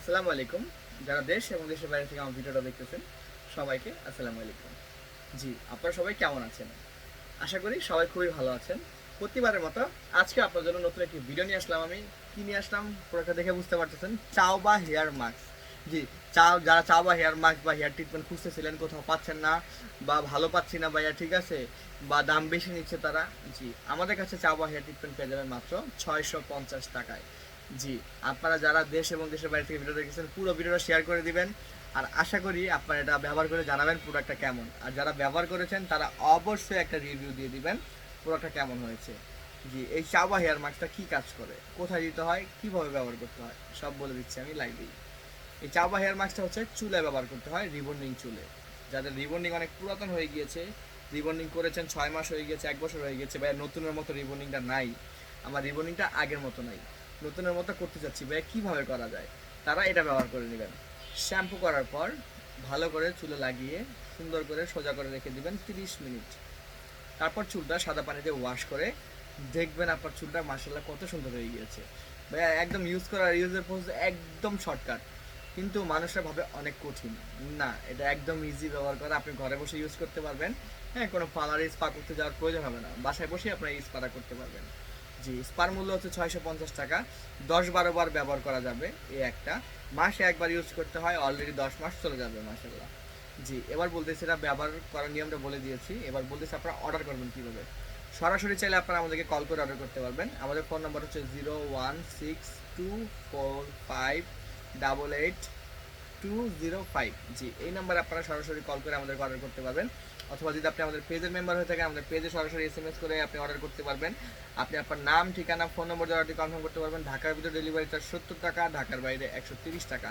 আসসালামু আলাইকুম। যারা দেশ এবং দেশের বাইরে থেকে আমার ভিডিওটা দেখতেছেন সবাইকে আসসালামু আলাইকুম। জি, আপনারা সবাই কেমন আছেন? আশা করি সবাই খুবই ভালো আছেন। প্রতিবারের মতো আজকে আপনার জন্য নতুন একটি ভিডিও নিয়ে আসলাম আমি। কি নিয়ে আসলাম পুরোটা দেখে বুঝতে পারতেছেন, চাও বা হেয়ার মাস্ক। জি, যারা চাও বা হেয়ার মাস্ক বা হেয়ার ট্রিটমেন্ট খুঁজতেছিলেন, কোথাও পাচ্ছেন না বা ভালো পাচ্ছি না ভাইয়া, ঠিক আছে, বা দাম বেশি নিচ্ছে তারা, জি আমাদের কাছে চাও বা হেয়ার ট্রিটমেন্ট পেয়ে যাবেন মাত্র 650 টাকায়। জি, আপনারা যারা দেশ এবং দেশের বাইরে থেকে ভিডিও দেখেছেন পুরো ভিডিওটা শেয়ার করে দিবেন। আর আশা করি আপনারা এটা ব্যবহার করে জানাবেন প্রোডাক্টটা কেমন। আর যারা ব্যবহার করেছেন তারা অবশ্যই একটা রিভিউ দিয়ে দিবেন প্রোডাক্টটা কেমন হয়েছে। জি, এই চাবা হেয়ার মাস্কটা কী কাজ করে, কোথায় দিতে হয়, কীভাবে ব্যবহার করতে হয়, সব বলে দিচ্ছি আমি লাইভেই। এই চাবা হেয়ার মাস্কটা হচ্ছে চুলে ব্যবহার করতে হয়, রিবন্ডিং চুলে। যাদের রিবন্ডিং অনেক পুরাতন হয়ে গিয়েছে, রিবন্ডিং করেছেন 6 মাস হয়ে গিয়েছে, 1 বছর হয়ে গেছে, ভাই নতুনের মতো রিবন্ডিংটা নাই, আমার রিবন্ডিংটা আগের মতো নাই, নতুনের মতো করতে চাচ্ছি ভাই, কীভাবে করা যায়, তারা এটা ব্যবহার করে নেবেন। শ্যাম্পু করার পর ভালো করে চুলে লাগিয়ে সুন্দর করে সোজা করে রেখে দিবেন 30 মিনিট। তারপর চুলটা সাদা পানিতে ওয়াশ করে দেখবেন আপনার চুলটা মাসাল্লাহ কত সুন্দর হয়ে গিয়েছে। ভাইয়া একদম ইউজের প্রসেস একদম শর্টকাট, কিন্তু মানুষরা ভাবে অনেক কঠিন। না, এটা একদম ইজি ব্যবহার করা, আপনি ঘরে বসে ইউজ করতে পারবেন। হ্যাঁ, কোনো পার্লারে স্পা করতে যাওয়ার প্রয়োজন হবে না, বাসায় বসেই আপনারা এই স্পাটা করতে পারবেন। জি, স্পার মূল্য হচ্ছে 650 টাকা। 10-12 বার ব্যবহার করা যাবে। এই একটা মাসে একবার ইউজ করতে হয়, অলরেডি 10 মাস চলে যাবে মাসাল্লাহ। জি, এবার বলতেছি, এটা ব্যবহার করার নিয়মটা বলে দিয়েছি, এবার বলতেছি আপনারা অর্ডার করবেন কীভাবে। সরাসরি চাইলে আপনারা আমাদেরকে কল করে অর্ডার করতে পারবেন। আমাদের ফোন নাম্বার হচ্ছে 01624588820 জি, এই নাম্বারে আপনারা সরাসরি কল করে আমাদেরকে অর্ডার করতে পারবেন। অথবা যদি আপনি আমাদের পেজের মেম্বার হয়ে থাকেন, আমাদের পেজে সরাসরি SMS করে আপনি অর্ডার করতে পারবেন। আপনি আপনার নাম, ঠিকানা, ফোন নম্বর অর্ডারটি কনফার্ম করতে পারবেন। ঢাকার ভিতরে ডেলিভারি চার্জ 70 টাকা, ঢাকার বাইরে 130 টাকা।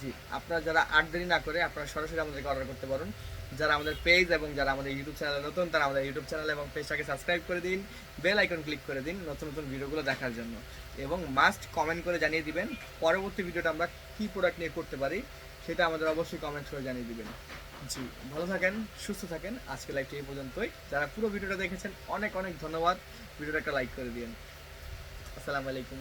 জি, আপনারা যারা 8 দেরি না করে আপনারা সরাসরি আমাদেরকে অর্ডার করতে পারেন। যারা আমাদের পেজ এবং যারা আমাদের ইউটিউব চ্যানেলে নতুন, তারা আমাদের ইউটিউব চ্যানেল এবং পেজটাকে সাবস্ক্রাইব করে দিন, বেল আইকন ক্লিক করে দিন নতুন নতুন ভিডিওগুলো দেখার জন্য। এবং মাস্ট কমেন্ট করে জানিয়ে দিবেন পরবর্তী ভিডিওটা আমরা কী প্রোডাক্ট নিয়ে করতে পারি, সেটা আমাদের অবশ্যই কমেন্ট করে জানিয়ে দিবেন। জি, ভালো থাকেন, সুস্থ থাকেন। আজকে লাইভটি এই পর্যন্তই। যারা পুরো ভিডিওটা দেখেছেন অনেক অনেক ধন্যবাদ। ভিডিওটা একটা লাইক করে দিন। আসসালামু আলাইকুম।